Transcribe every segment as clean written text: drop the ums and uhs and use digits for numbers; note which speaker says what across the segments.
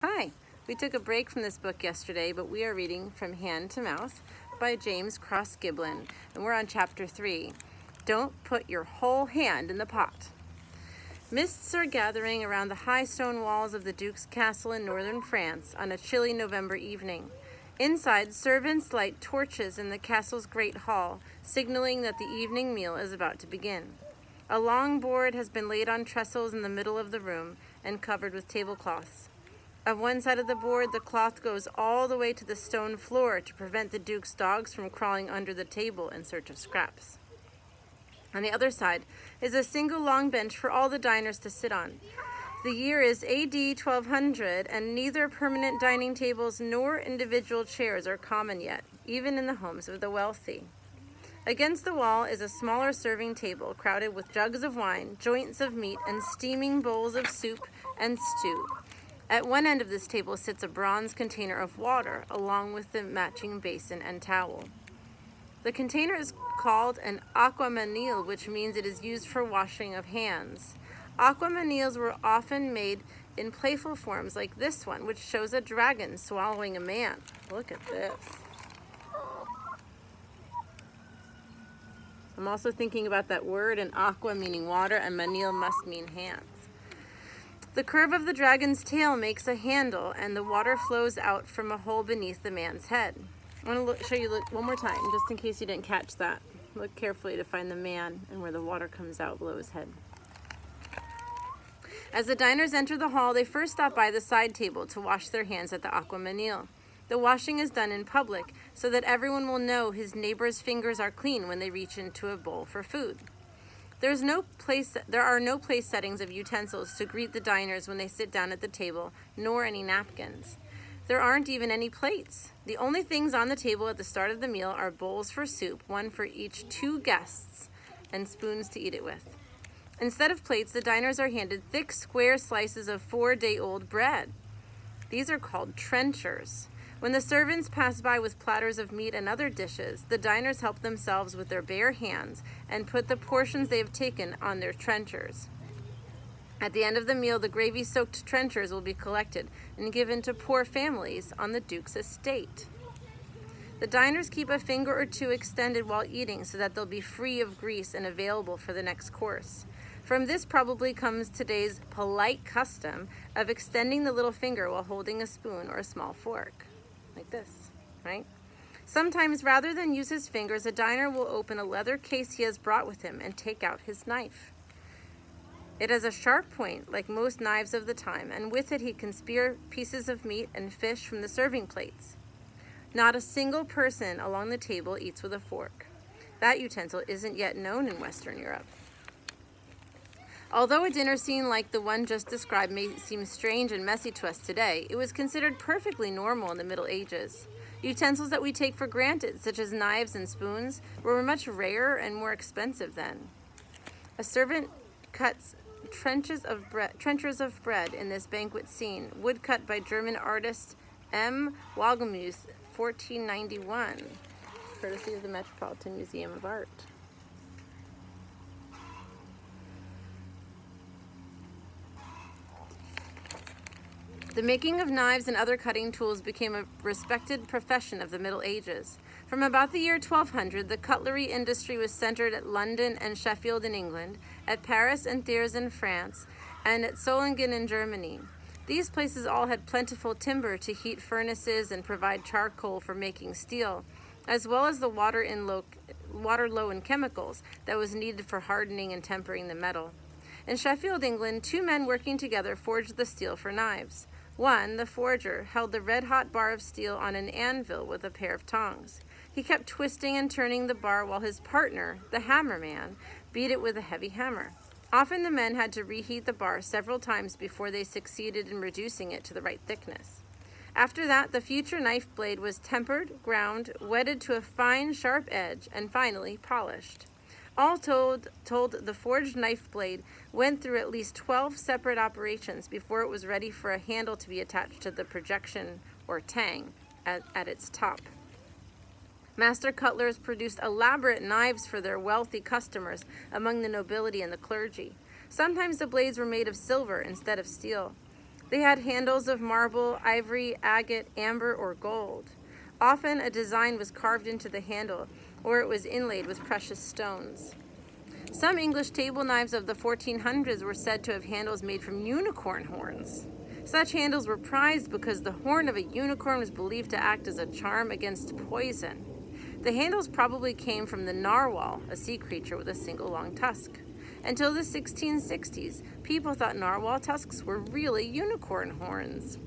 Speaker 1: Hi, we took a break from this book yesterday, but we are reading From Hand to Mouth by James Cross Giblin, and we're on chapter 3. Don't put your whole hand in the pot. Mists are gathering around the high stone walls of the Duke's castle in northern France on a chilly November evening. Inside, servants light torches in the castle's great hall, signaling that the evening meal is about to begin. A long board has been laid on trestles in the middle of the room and covered with tablecloths. Of one side of the board, the cloth goes all the way to the stone floor to prevent the Duke's dogs from crawling under the table in search of scraps. On the other side is a single long bench for all the diners to sit on. The year is AD 1200, and neither permanent dining tables nor individual chairs are common yet, even in the homes of the wealthy. Against the wall is a smaller serving table crowded with jugs of wine, joints of meat, and steaming bowls of soup and stew. At one end of this table sits a bronze container of water, along with the matching basin and towel. The container is called an aquamanile, which means it is used for washing of hands. Aquamaniles were often made in playful forms like this one, which shows a dragon swallowing a man. Look at this. I'm also thinking about that word, and aqua meaning water, and manile must mean hands. The curve of the dragon's tail makes a handle, and the water flows out from a hole beneath the man's head. I want to show you one more time, just in case you didn't catch that. Look carefully to find the man and where the water comes out below his head. As the diners enter the hall, they first stop by the side table to wash their hands at the aquamanile. The washing is done in public so that everyone will know his neighbor's fingers are clean when they reach into a bowl for food. There are no place settings of utensils to greet the diners when they sit down at the table, nor any napkins. There aren't even any plates. The only things on the table at the start of the meal are bowls for soup, one for each 2 guests, and spoons to eat it with. Instead of plates, the diners are handed thick, square slices of 4-day-old bread. These are called trenchers. When the servants pass by with platters of meat and other dishes, the diners help themselves with their bare hands and put the portions they have taken on their trenchers. At the end of the meal, the gravy-soaked trenchers will be collected and given to poor families on the Duke's estate. The diners keep a finger or 2 extended while eating so that they'll be free of grease and available for the next course. From this probably comes today's polite custom of extending the little finger while holding a spoon or a small fork. Like this, right? Sometimes, rather than use his fingers, a diner will open a leather case he has brought with him and take out his knife. It has a sharp point, like most knives of the time, and with it he can spear pieces of meat and fish from the serving plates. Not a single person along the table eats with a fork. That utensil isn't yet known in Western Europe. Although a dinner scene like the one just described may seem strange and messy to us today, it was considered perfectly normal in the Middle Ages. Utensils that we take for granted, such as knives and spoons, were much rarer and more expensive then. A servant cuts trenchers of bread in this banquet scene, woodcut by German artist M. Wagemuth, 1491, courtesy of the Metropolitan Museum of Art. The making of knives and other cutting tools became a respected profession of the Middle Ages. From about the year 1200, the cutlery industry was centered at London and Sheffield in England, at Paris and Thiers in France, and at Solingen in Germany. These places all had plentiful timber to heat furnaces and provide charcoal for making steel, as well as the water low in chemicals that was needed for hardening and tempering the metal. In Sheffield, England, 2 men working together forged the steel for knives. One, the forger, held the red-hot bar of steel on an anvil with a pair of tongs. He kept twisting and turning the bar while his partner, the hammerman, beat it with a heavy hammer. Often the men had to reheat the bar several times before they succeeded in reducing it to the right thickness. After that, the future knife blade was tempered, ground, wetted to a fine, sharp edge, and finally polished. All told, the forged knife blade went through at least 12 separate operations before it was ready for a handle to be attached to the projection, or tang, at its top. Master cutlers produced elaborate knives for their wealthy customers among the nobility and the clergy. Sometimes the blades were made of silver instead of steel. They had handles of marble, ivory, agate, amber, or gold. Often a design was carved into the handle, or it was inlaid with precious stones. Some English table knives of the 1400s were said to have handles made from unicorn horns. Such handles were prized because the horn of a unicorn was believed to act as a charm against poison. The handles probably came from the narwhal, a sea creature with a single long tusk. Until the 1660s, people thought narwhal tusks were really unicorn horns.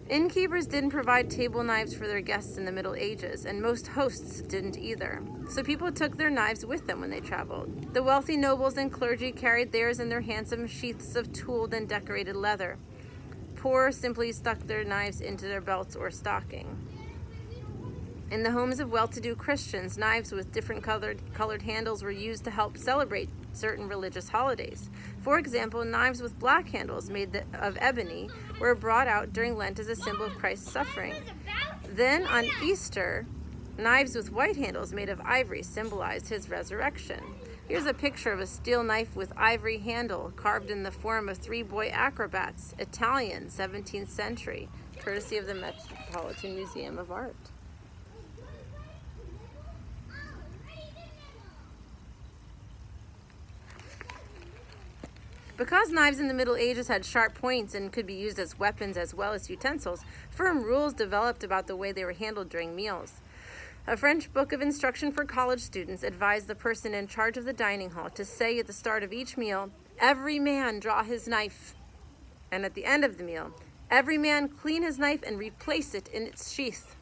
Speaker 1: Innkeepers didn't provide table knives for their guests in the Middle Ages, and most hosts didn't either. So people took their knives with them when they traveled. The wealthy nobles and clergy carried theirs in their handsome sheaths of tooled and decorated leather. Poor simply stuck their knives into their belts or stocking. In the homes of well-to-do Christians, knives with different colored handles were used to help celebrate certain religious holidays. For example, knives with black handles made of ebony were brought out during Lent as a symbol of Christ's suffering. Then on Easter, knives with white handles made of ivory symbolized his resurrection. Here's a picture of a steel knife with ivory handle carved in the form of three boy acrobats, Italian, 17th century, courtesy of the Metropolitan Museum of Art. Because knives in the Middle Ages had sharp points and could be used as weapons as well as utensils, firm rules developed about the way they were handled during meals. A French book of instruction for college students advised the person in charge of the dining hall to say at the start of each meal, "Every man draw his knife," and at the end of the meal, "Every man clean his knife and replace it in its sheath."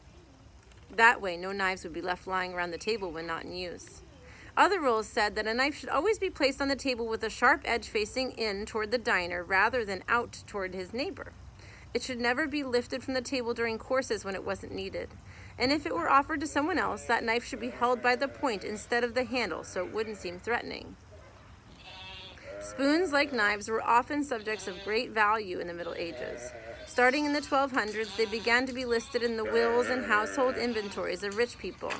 Speaker 1: That way, no knives would be left lying around the table when not in use. Other rules said that a knife should always be placed on the table with a sharp edge facing in toward the diner rather than out toward his neighbor. It should never be lifted from the table during courses when it wasn't needed. And if it were offered to someone else, that knife should be held by the point instead of the handle so it wouldn't seem threatening. Spoons, like knives, were often subjects of great value in the Middle Ages. Starting in the 1200s, they began to be listed in the wills and household inventories of rich people.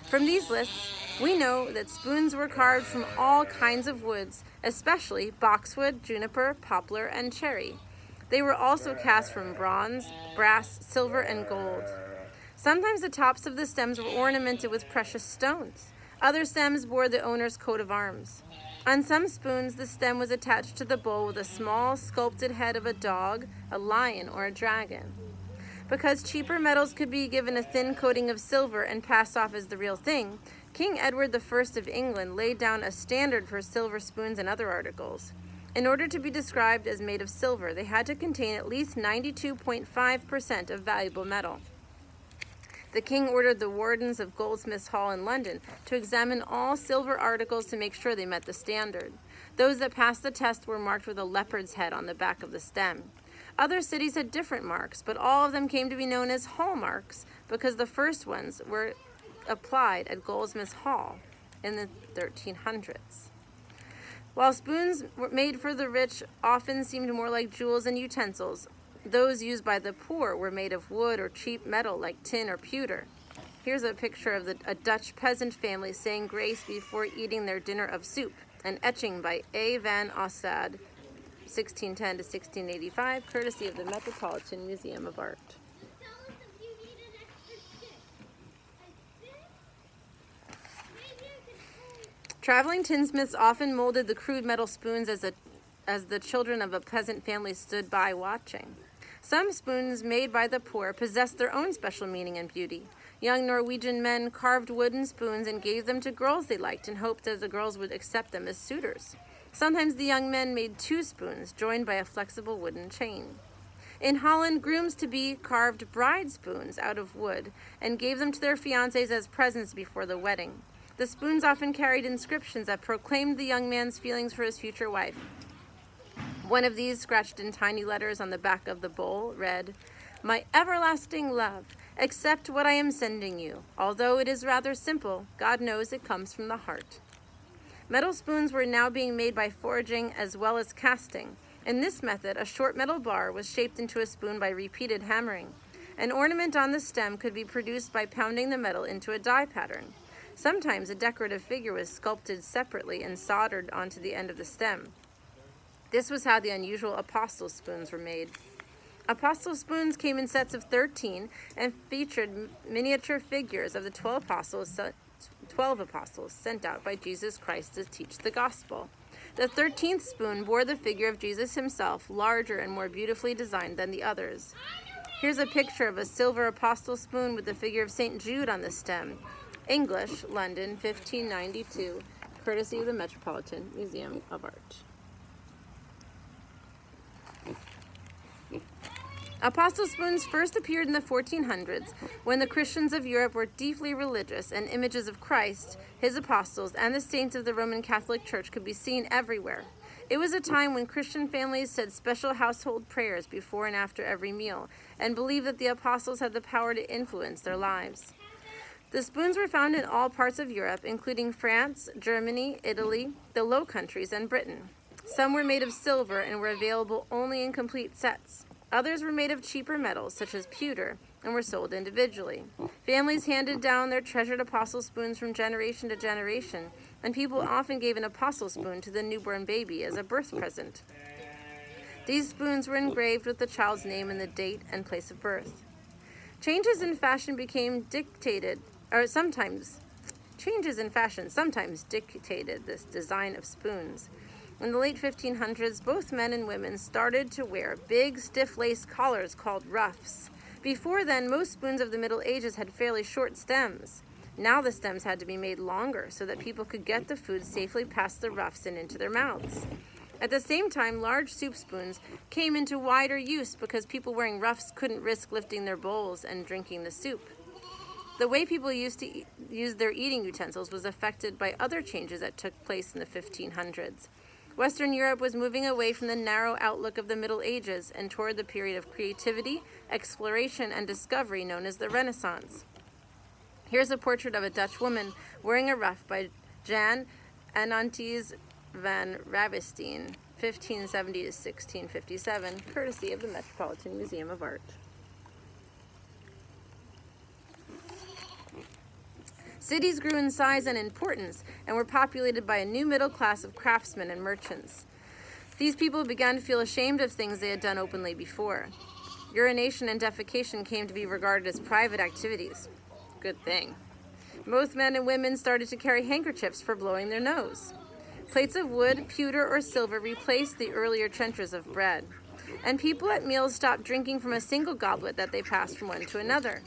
Speaker 1: From these lists, we know that spoons were carved from all kinds of woods, especially boxwood, juniper, poplar, and cherry. They were also cast from bronze, brass, silver, and gold. Sometimes the tops of the stems were ornamented with precious stones. Other stems bore the owner's coat of arms. On some spoons, the stem was attached to the bowl with a small sculpted head of a dog, a lion, or a dragon. Because cheaper metals could be given a thin coating of silver and passed off as the real thing, King Edward I of England laid down a standard for silver spoons and other articles. In order to be described as made of silver, they had to contain at least 92.5% of valuable metal. The king ordered the wardens of Goldsmiths' Hall in London to examine all silver articles to make sure they met the standard. Those that passed the test were marked with a leopard's head on the back of the stem. Other cities had different marks, but all of them came to be known as hallmarks because the first ones were applied at Goldsmiths' Hall in the 1300s. While spoons made for the rich often seemed more like jewels and utensils, those used by the poor were made of wood or cheap metal like tin or pewter. Here's a picture of a Dutch peasant family saying grace before eating their dinner of soup, an etching by A. van Ostade, 1610 to 1685, courtesy of the Metropolitan Museum of Art. Traveling tinsmiths often molded the crude metal spoons as the children of a peasant family stood by watching. Some spoons made by the poor possessed their own special meaning and beauty. Young Norwegian men carved wooden spoons and gave them to girls they liked and hoped that the girls would accept them as suitors. Sometimes the young men made two spoons joined by a flexible wooden chain. In Holland, grooms-to-be carved bride spoons out of wood and gave them to their fiancés as presents before the wedding. The spoons often carried inscriptions that proclaimed the young man's feelings for his future wife. One of these, scratched in tiny letters on the back of the bowl, read, "My everlasting love, accept what I am sending you. Although it is rather simple, God knows it comes from the heart." Metal spoons were now being made by forging as well as casting. In this method, a short metal bar was shaped into a spoon by repeated hammering. An ornament on the stem could be produced by pounding the metal into a die pattern. Sometimes a decorative figure was sculpted separately and soldered onto the end of the stem. This was how the unusual apostle spoons were made. Apostle spoons came in sets of 13 and featured miniature figures of the 12 apostles sent out by Jesus Christ to teach the gospel. The 13th spoon bore the figure of Jesus himself, larger and more beautifully designed than the others. Here's a picture of a silver apostle spoon with the figure of St. Jude on the stem. English, London, 1592, courtesy of the Metropolitan Museum of Art. Apostle spoons first appeared in the 1400s when the Christians of Europe were deeply religious and images of Christ, his apostles, and the saints of the Roman Catholic Church could be seen everywhere. It was a time when Christian families said special household prayers before and after every meal and believed that the apostles had the power to influence their lives. The spoons were found in all parts of Europe, including France, Germany, Italy, the Low Countries, and Britain. Some were made of silver and were available only in complete sets. Others were made of cheaper metals, such as pewter, and were sold individually. Families handed down their treasured apostle spoons from generation to generation, and people often gave an apostle spoon to the newborn baby as a birth present. These spoons were engraved with the child's name and the date and place of birth. Changes in fashion sometimes dictated this design of spoons. In the late 1500s, both men and women started to wear big, stiff lace collars called ruffs. Before then, most spoons of the Middle Ages had fairly short stems. Now the stems had to be made longer so that people could get the food safely past the ruffs and into their mouths. At the same time, large soup spoons came into wider use because people wearing ruffs couldn't risk lifting their bowls and drinking the soup. The way people used to use their eating utensils was affected by other changes that took place in the 1500s. Western Europe was moving away from the narrow outlook of the Middle Ages and toward the period of creativity, exploration, and discovery known as the Renaissance. Here's a portrait of a Dutch woman wearing a ruff by Jan Anantjes van Ravestein, 1570 to 1657, courtesy of the Metropolitan Museum of Art. Cities grew in size and importance and were populated by a new middle class of craftsmen and merchants. These people began to feel ashamed of things they had done openly before. Urination and defecation came to be regarded as private activities. Good thing. Most men and women started to carry handkerchiefs for blowing their nose. Plates of wood, pewter, or silver replaced the earlier trenchers of bread. And people at meals stopped drinking from a single goblet that they passed from one to another.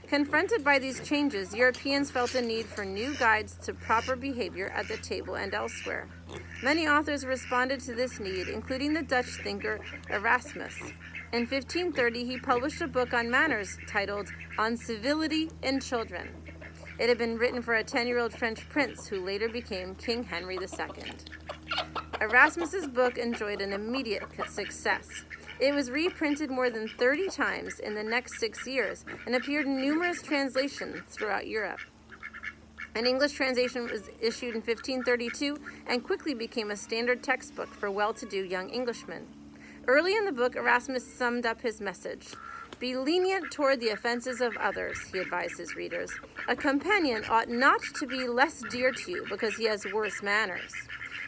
Speaker 1: Confronted by these changes, Europeans felt a need for new guides to proper behavior at the table and elsewhere. Many authors responded to this need, including the Dutch thinker Erasmus. In 1530, he published a book on manners titled On Civility in Children. It had been written for a 10-year-old French prince who later became King Henry II. Erasmus's book enjoyed an immediate success. It was reprinted more than 30 times in the next 6 years and appeared in numerous translations throughout Europe. An English translation was issued in 1532 and quickly became a standard textbook for well-to-do young Englishmen. Early in the book, Erasmus summed up his message. Be lenient toward the offenses of others, he advised his readers. A companion ought not to be less dear to you because he has worse manners.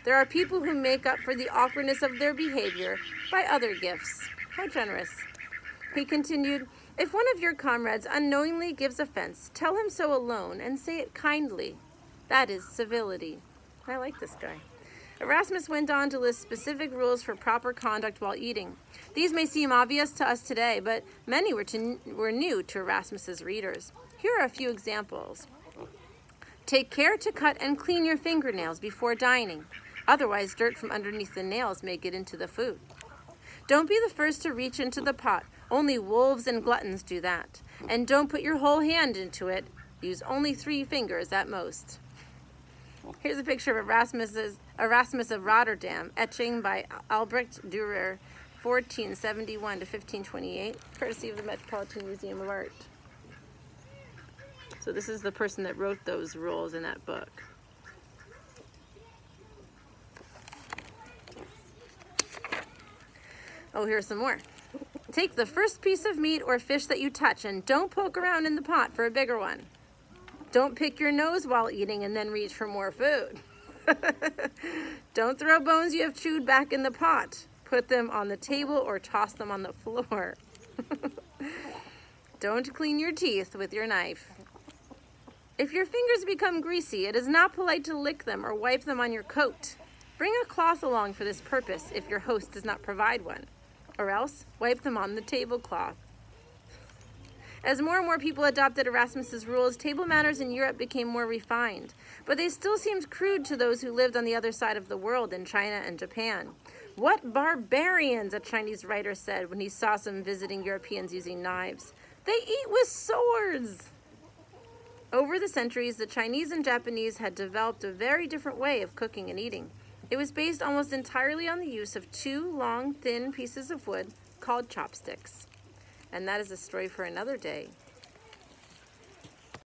Speaker 1: There are people who make up for the awkwardness of their behavior by other gifts. How generous. He continued, if one of your comrades unknowingly gives offense, tell him so alone and say it kindly. That is civility. I like this guy. Erasmus went on to list specific rules for proper conduct while eating. These may seem obvious to us today, but many were new to Erasmus's readers. Here are a few examples. Take care to cut and clean your fingernails before dining. Otherwise, dirt from underneath the nails may get into the food. Don't be the first to reach into the pot. Only wolves and gluttons do that. And don't put your whole hand into it. Use only 3 fingers at most. Here's a picture of Erasmus of Rotterdam, etching by Albrecht Dürer, 1471 to 1528, courtesy of the Metropolitan Museum of Art. So this is the person that wrote those rules in that book. Oh, here's some more. Take the first piece of meat or fish that you touch and don't poke around in the pot for a bigger one. Don't pick your nose while eating and then reach for more food. Don't throw bones you have chewed back in the pot. Put them on the table or toss them on the floor. Don't clean your teeth with your knife. If your fingers become greasy, it is not polite to lick them or wipe them on your coat. Bring a cloth along for this purpose if your host does not provide one, or else wipe them on the tablecloth. As more and more people adopted Erasmus's rules, table manners in Europe became more refined, but they still seemed crude to those who lived on the other side of the world in China and Japan. What barbarians, a Chinese writer said when he saw some visiting Europeans using knives. They eat with swords! Over the centuries, the Chinese and Japanese had developed a very different way of cooking and eating. It was based almost entirely on the use of two long, thin pieces of wood called chopsticks. And that is a story for another day.